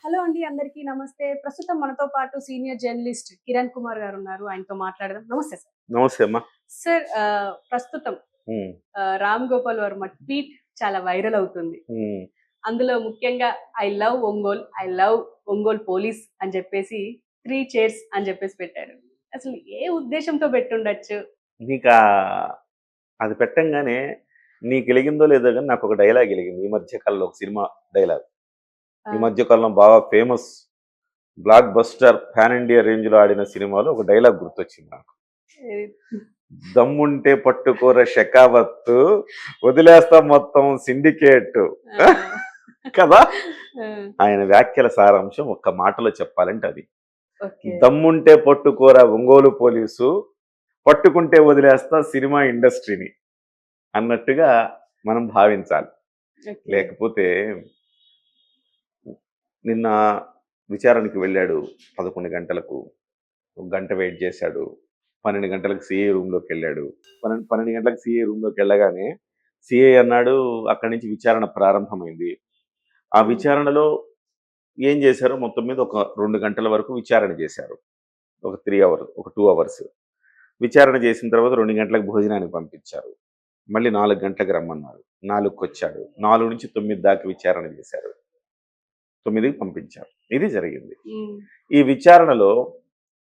Hello అండి. అందరికీ నమస్తే. ప్రస్తుతం మనతో పాటు సీనియర్ జర్నలిస్ట్ కిరణ్ కుమార్ గారున్నారు. ఆయనతో మాట్లాడదాం. నమస్తే సార్. నమస్తే అమ్మా. సార్ ప్రస్తుతం హ్మ్. రామ్ గోపాల్ వర్మ ట్వీట్ చాలా వైరల్ అవుతుంది. హ్మ్. అందులో ముఖ్యంగా I love Ongole, I love Ongole police అని చెప్పేసి 3 చైర్స్ అని చెప్పేసి పెట్టారు. అసలు ఏ ఉద్దేశంతో పెట్టుండొచ్చు? నీకా అది పెట్టంగానే నీకెలిగిందో లేదో గానీ నాకొక డైలాగ్ ఎలిగింది. ఈ మధ్య కాలంలో ఒక సినిమా డైలాగ్. ఆ! ఈ మధ్య కాలంలో బాగా famous block buster pan India రేంజ్‌లో ఆడిన సినిమాలో ఒక డైలాగ్ గుర్తొచ్చింది నాకు. ఏది? దమ్ముంటే పట్టుకోర షెకావత్తు, వదిలేస్తాం మొత్తం సిండికేట్. ఆ! కదా! ఆ! ఆయన వ్యాఖ్యల సారాంశం ఒక్క మాటలో చెప్పాలంటే అది. ఓకే. దమ్ముంటే పట్టుకోరా ఒంగోలు పోలీసు, పట్టుకుంటే వదిలేస్తా సినిమా ఇండస్ట్రీని అన్నట్టుగా మనం భావించాలి. ఓకే. లేకపోతే నిన్న విచారణకి వెళ్ళాడు 11 గంటలకు. ఒక గంట వెయిట్ చేశాడు. 12 గంటలకు సీఐ రూమ్‌లోకి వెళ్ళాడు. 12 గంటలకు సీఐ రూమ్‌లోకి వెళ్ళగానే సీఐ అన్నాడు అక్కడి నుంచి విచారణ ప్రారంభమైంది. ఆ హ్మ్. విచారణలో ఏం చేశారో మొత్తం మీద ఒక 2 గంటల వరకు విచారణ చేశారు. ఒక 2 అవర్స్. విచారణ చేసిన తర్వాత 2 గంటలకు భోజనానికి పంపించారు. మళ్ళీ 4 గంటలకు రమ్మన్నారు. 4కొచ్చాడు. 4-9 దాకా విచారణ చేశారు. 9కి పంపించారు. ఇది జరిగింది. హ్మ్. ఈ విచారణలో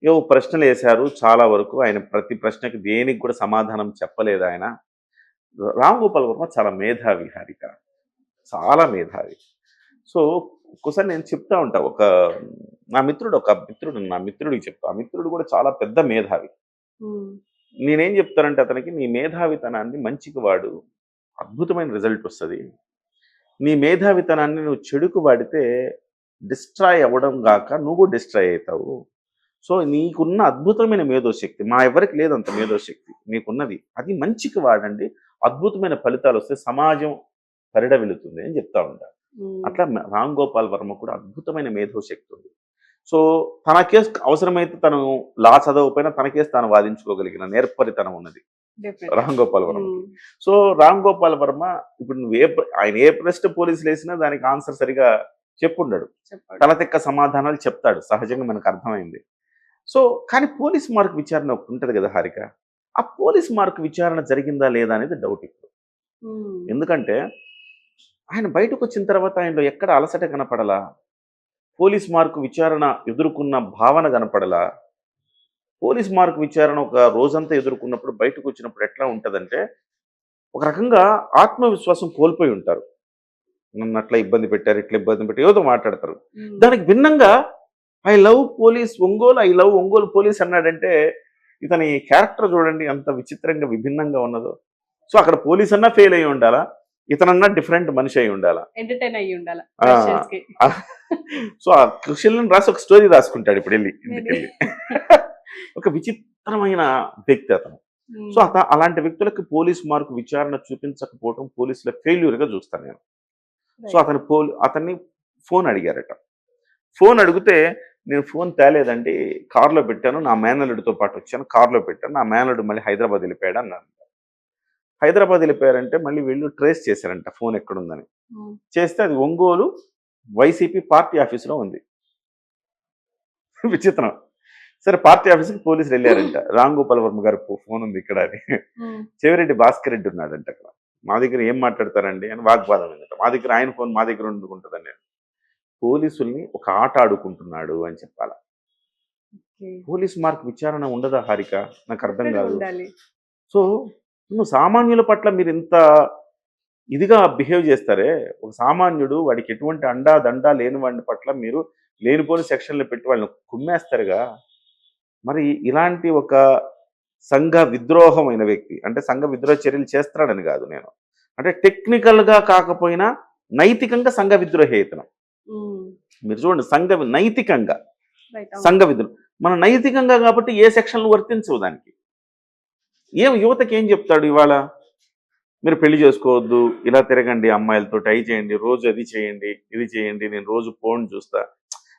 ఏవో ప్రశ్నలేశారు చాలా వరకు. ఆయన ప్రతి ప్రశ్నకి దేనికి కూడా సమాధానం చెప్పలేదాయన. రామ్ గోపాల్ వర్మ చాలా మేధావి హారిక. చాలా మేధావి. సో, ఒక్కోసారి నేను చెప్తా ఉంటా. నా మిత్రుడికి చెప్తా. ఆ మిత్రుడు కూడా చాలా పెద్ద మేధావి. హ్మ్. నేనేం చెప్తానంటే అతనికి, నీ మేధావితనాన్ని మంచికి వాడు. అద్భుతమైన రిజల్ట్ వస్తది. నీ మేధావితనాన్ని నువ్వు చెడుకు వాడితే డిస్ట్రాయ్ అవ్వడం గాక నువ్వు డిస్ట్రాయ్ అయితావు. సో, నీకున్న అద్భుతమైన మేధోశక్తి మా ఎవరికీ లేదంత మేధోశక్తి. మీకున్నది. అది మంచికి వాడండి. అద్భుతమైన ఫలితాలొస్తాయి. సమాజం పరిఢవిల్లుతుంది అని చెప్తా ఉంటా. హ్మ్. అట్లా రామ్ గోపాల్ వర్మ కూడా అద్భుతమైన మేధోశక్తి ఉంది. సో, తన కేస్ అవసరమైతే తను లా చదవకపోయినా తన కేస్ తాను వాదించుకోగలిగిన నేర్పరితనం ఉన్నది డెఫినెట్‌లీ. రామ్ గోపాల్ వర్మకి. హ్మ్. సో, రామ్ గోపాల్ వర్మ ఇప్పుడు ఆయన ఏ ప్రశ్న పోలీసులేసినా దానికి ఆన్సర్ సరిగా చెప్పుండడు. చెప్పండి. తలతిక్క సమాధానాలు చెప్తాడు. సహజంగా మనకు అర్థమైంది. సో, కానీ పోలీస్ మార్క్ విచారణ ఒకటుంటది గదా హారిక! ఆ పోలీస్ మార్క్ విచారణ జరిగిందా లేదా అనేది డౌట్ ఇప్పుడు. హ్మ్. ఎందుకంటే ఆయన బయటకొచ్చిన తర్వాత ఆయనలో ఎక్కడ అలసట కనపడలా. పోలీస్ మార్క్ విచారణ ఎదుర్కొన్న భావన కనపడలా. పోలీస్ మార్క్ విచారణ ఒక రోజంతా ఎదుర్కొన్నప్పుడు బయటకొచ్చినప్పుడు ఎట్లా ఉంటదంటే, ఒక రకంగా ఆత్మవిశ్వాసం కోల్పోయి ఉంటారు. నన్నట్లా ఇబ్బంది పెట్టారు, ఇట్లా ఇబ్బంది పెట్టారు ఏదో మాట్లాడతారు. హ్మ్. దానికి భిన్నంగా ఐ లవ్ ఒంగోలు పోలీస్ అన్నాడంటే, ఇతని క్యారెక్టర్ చూడండి ఎంత విచిత్రంగా, విభిన్నంగా ఉన్నదో. సో, అక్కడ పోలీస్ అన్నా ఫెయిల్ అయ్యి ఉండాలా. ఇతనన్నా డిఫరెంట్ మనిషి అయి ఉండాలా. ఎంటర్‌టైన్ అయ్యుండాల ఆ! ఫ్రెషర్స్‌కి. సో, ఆ క్వెషన్‌లను రాసి ఒక స్టోరీ రాసుకుంటాడు ఇప్పుడెళ్ళి ఏది? ఇంటికెళ్ళి. ఒక విచిత్రమైన వ్యక్తి అతను. సో, హ్మ్. అలాంటి వ్యక్తులకి పోలీస్ మార్క్ విచారణ చూపించకపోవడం పోలీసుల ఫెయిల్యూర్‌గా చూస్తాను నేను. So, right. అతన్ని ఫోన్ అడిగారట. ఫోన్ అడిగితే, "నేను ఫోన్ తేలేదండి. కార్‌లో పెట్టాను. నా మేనల్లుడితో పాటొచ్చాను. కార్‌లో పెట్టాను. నా మేనల్లుడు మళ్ళీ హైదరాబాద్ ఎళ్ళిపోయాడు" అన్నాడు. హైదరాబాద్ ఎళ్ళిపోయారంటే మళ్ళీ వీళ్ళు ట్రేస్ చేశారంట ఫోన్ ఎక్కడుందని. హ్మ్. చేస్తే అది ఒంగోలు వైసీపీ పార్టీ ఆఫీస్‌లో ఉంది. విచిత్రం. సరే పార్టీ ఆఫీస్‌కి పోలీసులెళ్లారంట. రామ్ గోపాల్ వర్మ గారి ఫోన్ ఉంది ఇక్కడ అని. హ్మ్. చెవిరెడ్డి భాస్కర్ రెడ్డి ఉన్నాడంట అక్కడ. మా దగ్గర ఏం మాట్లాడతారండి అని వాగ్వాదం అయిందట. మా దగ్గర ఆయన ఫోన్ మా దగ్గర ఎందుకుంటదని. పోలీసుల్ని ఒక ఆట ఆడుకుంటున్నాడు అని చెప్పాల. ఓకే. పోలీస్ మార్క్ విచారణ ఉండదా హారిక? నాకర్థం డెఫినెట్‌గా గాదు. ఉండాలి. సో, నువ్వు సామాన్యుల పట్ల మీరింత ఇదిగా బిహేవ్ చేస్తారే, ఒక సామాన్యుడు వాడికి ఎటువంటి అండా, దండా లేని వాడి పట్ల మీరు లేనిపోని సెక్షన్‌లు పెట్టి వాళ్ళని కుమ్మేస్తారుగా. మరి ఇలాంటి ఒక సంఘ విద్రోహమైన వ్యక్తి, అంటే సంఘ విద్రోహ చర్యలు చేస్తున్నాడని గాదు నేను. అంటే టెక్నికల్‌గా కాకపోయినా నైతికంగా సంఘ విద్రోహి ఇతను. హ్మ్. మీరు చూడండి నైతికంగా రైట్. అవును. సంఘ విద్రోహం. మన నైతికంగా కాబట్టి ఏ సెక్షన్‌లు వర్తించవు దానికి. యువతకి ఏం చెప్తాడు ఇవాళ? మీరు పెళ్లి చేసుకోవద్దు, ఇలా తిరగండి అమ్మాయిలతోటి, అయి చేయండి, రోజు అది చేయండి, ఇది చేయండి, నేను రోజు పోర్న్ చూస్తా.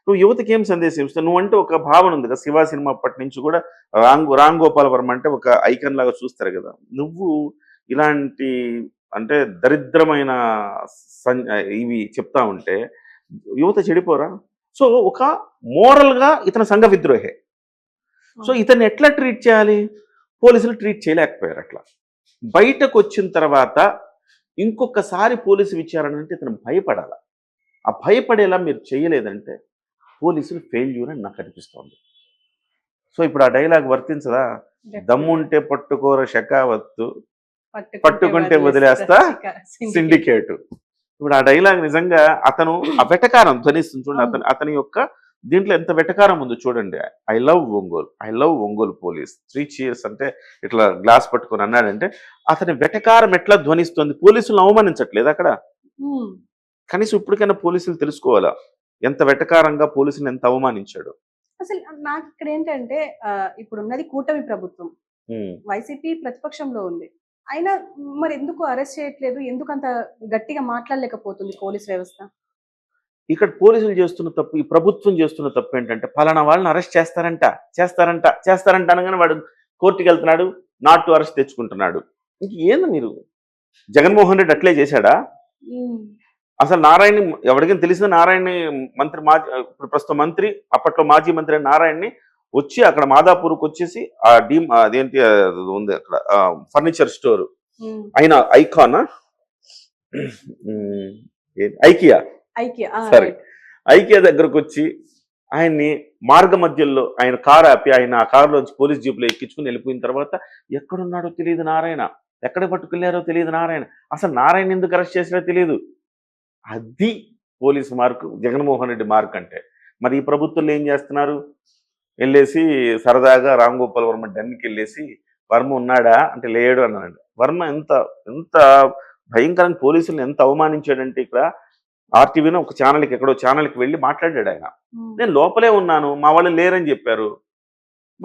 నువ్వు యువతకి ఏం సందేశం ఇస్తావు? నువ్వంటే ఒక భావన ఉంది కదా! 'శివ' సినిమా అప్పటి నుంచి కూడా రామ్ గోపాల్ వర్మ అంటే ఒక ఐకాన్ లాగా చూస్తారు కదా! నువ్వు ఇలాంటి అంటే దరిద్రమైన ఇవి చెప్తా ఉంటే యువత చెడిపోరా? సో ఒక మోరల్గా ఇతను సంఘ విద్రోహే. సో ఇతన్ని ఎట్లా ట్రీట్ చేయాలి? పోలీసులు ట్రీట్ చేయలేకపోయారు అట్లా. బయటకు వచ్చిన తర్వాత ఇంకొకసారి పోలీసు విచారణ అంటే ఇతను భయపడాల. ఆ భయపడేలా మీరు చేయలేదంటే పోలీసులు ఫెయిల్యూర్ అని నాకు అనిపిస్తోంది. సో ఇప్పుడు ఆ డైలాగ్ వర్తించదా? దమ్ముంటే పట్టుకోర షకావత్తు, పట్టుకుంటే వదిలేస్తా సిండికేటు. ఇప్పుడు ఆ డైలాగ్ నిజంగా అతను ఆ వెటకారం ధ్వనిస్తుంది చూడండి. అతని యొక్క దీంట్లో ఎంత వెటకారం ఉందో చూడండి. I love Ongole police 3 cheers అంటే ఇట్లా గ్లాస్ పట్టుకొని అన్నాడంటే అతని వెటకారం ఎట్లా ధ్వనిస్తుంది. పోలీసులను అవమానించట్లేదు అక్కడ. కనీసం ఇప్పటికైనా పోలీసులు తెలుసుకోవాలా ఎంత వెటకారంగా పోలీసులు ఎంత అవమానించాడు. అసలు నాకు ఇక్కడ ఏంటంటే ఇప్పుడు ఉన్నది కూటమి ప్రభుత్వం, వైసీపీ ప్రతిపక్షంలో ఉంది. అయినా మరి ఎందుకు అరెస్ట్ చేయట్లేదు? ఎందుకు అంత గట్టిగా మాట్లాడలేకపోతుంది పోలీస్ వ్యవస్థ? ఇక్కడ పోలీసులు చేస్తున్న తప్పు, ఈ ప్రభుత్వం చేస్తున్న తప్పు ఏంటంటే పలానా వాళ్ళని అరెస్ట్ చేస్తారంట అనగానే వాడు కోర్టుకి వెళ్తున్నాడు, నాట్ టు అరెస్ట్ తెచ్చుకుంటున్నాడు. ఏంది మీరు? జగన్మోహన్ రెడ్డి అట్లే చేశాడా? అసలు నారాయణని ఎవరికైనా తెలిసిన నారాయణని మంత్రి ఇప్పుడు ప్రస్తుత మంత్రి, అప్పట్లో మాజీ మంత్రి నారాయణని వచ్చి అక్కడ మాదాపూర్కి వచ్చేసి ఆ అదేంటి ఉంది అక్కడ ఫర్నిచర్ స్టోర్ అయిన ఐకాన్ ఐకియా దగ్గరకు వచ్చి ఆయన్ని మార్గ మధ్యలో ఆయన కారు ఆపి ఆయన ఆ కారులోంచి పోలీస్ జీపులో ఎక్కించుకుని వెళ్ళిపోయిన తర్వాత ఎక్కడున్నాడో తెలియదు నారాయణ, ఎక్కడ పట్టుకెళ్లారో తెలియదు నారాయణ, అసలు నారాయణ ఎందుకు అరెస్ట్ చేసినా తెలియదు. అది police mark, Jaganmohan Reddy mark అంటే. మరి ఈ ప్రభుత్వంలో ఏం చేస్తున్నారు? వెళ్ళేసి సరదాగా రామ్ గోపాల్ వర్మ డన్కి వెళ్ళేసి వర్మ ఉన్నాడా అంటే లేడు అన్నాడు. వర్మ ఎంత ఎంత భయంకరంగా పోలీసులను ఎంత అవమానించాడంటే ఇక్కడ ఆర్టీవీలో ఒక ఛానల్కి ఎక్కడో ఛానల్కి వెళ్ళి మాట్లాడాడు ఆయన. నేను లోపలే ఉన్నాను, మా వాళ్ళు లేరని చెప్పారు,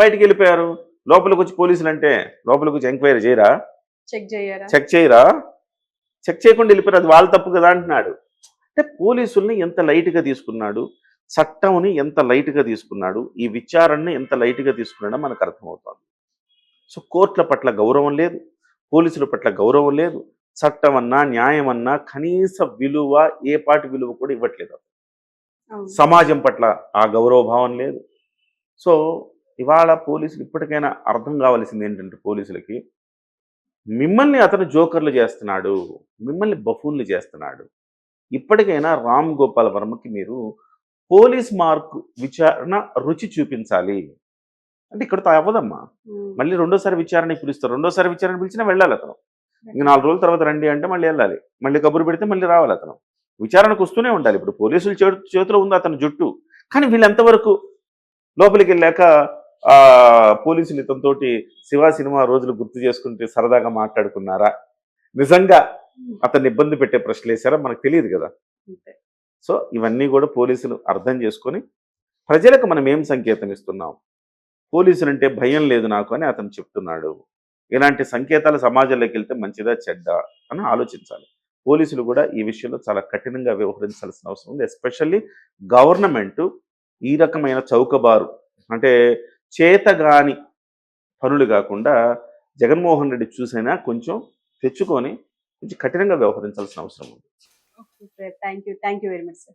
బయటికి వెళ్ళిపోయారు. లోపలికి వచ్చి పోలీసులు అంటే లోపలికి వచ్చి ఎంక్వైరీ చేయరా, చెక్ చేయకుండా వెళ్ళిపోయారు. అది వాళ్ళ తప్పు కదా అంటున్నాడు. అంటే పోలీసుల్ని ఎంత లైట్గా తీసుకున్నాడు, చట్టంని ఎంత లైట్గా తీసుకున్నాడు, ఈ విచారణని ఎంత లైట్గా తీసుకున్నాడో మనకు అర్థమవుతుంది. సో కోర్టుల పట్ల గౌరవం లేదు, పోలీసుల పట్ల గౌరవం లేదు, చట్టం అన్నా న్యాయం అన్నా కనీస విలువ ఏ పాటి విలువ కూడా ఇవ్వట్లేదు. సమాజం పట్ల ఆ గౌరవభావం లేదు. సో ఇవాళ పోలీసులు ఇప్పటికైనా అర్థం కావాల్సింది ఏంటంటే పోలీసులకి, మిమ్మల్ని అతను జోకర్లు చేస్తున్నాడు, మిమ్మల్ని బఫూన్లు చేస్తున్నాడు. ఇప్పటికైనా రామ్ గోపాల్ వర్మకి మీరు పోలీస్ మార్కు విచారణ రుచి చూపించాలి. అంటే ఇక్కడతో అవ్వదమ్మా, మళ్ళీ రెండోసారి విచారణ పిలుస్తారు. రెండోసారి విచారణ పిలిచినా వెళ్ళాలి అతను. ఇంక 4 రోజుల తర్వాత రండి అంటే మళ్ళీ వెళ్ళాలి, మళ్ళీ కబురు పెడితే మళ్ళీ రావాలి అతను. విచారణకు వస్తూనే ఉండాలి. ఇప్పుడు పోలీసుల చేతిలో ఉంది అతను జుట్టు. కానీ వీళ్ళు ఎంతవరకు లోపలికి వెళ్ళాక పోలీసులు ఇతనితోటి శివ సినిమా రోజులు గుర్తు చేసుకుంటే సరదాగా మాట్లాడుకున్నారా, నిజంగా అతన్ని ఇబ్బంది పెట్టే ప్రశ్నలు వేసారా మనకు తెలియదు కదా. సో ఇవన్నీ కూడా పోలీసులు అర్థం చేసుకొని ప్రజలకు మనం ఏం సంకేతం ఇస్తున్నాం, పోలీసులు అంటే భయం లేదు నాకు అని అతను చెప్తున్నాడు. ఇలాంటి సంకేతాలు సమాజంలోకి వెళ్తే మంచిదా చెడ్డా అని ఆలోచించాలి. పోలీసులు కూడా ఈ విషయంలో చాలా కఠినంగా వ్యవహరించాల్సిన అవసరం ఉంది. ఎస్పెషల్లీ గవర్నమెంట్ ఈ రకమైన చౌకబారు అంటే చేతగాని పనులు కాకుండా జగన్మోహన్ రెడ్డి చూసైనా కొంచెం తెచ్చుకొని కొంచెం కఠినంగా వ్యవహరించాల్సిన అవసరం ఉంది. Thank you very much sir.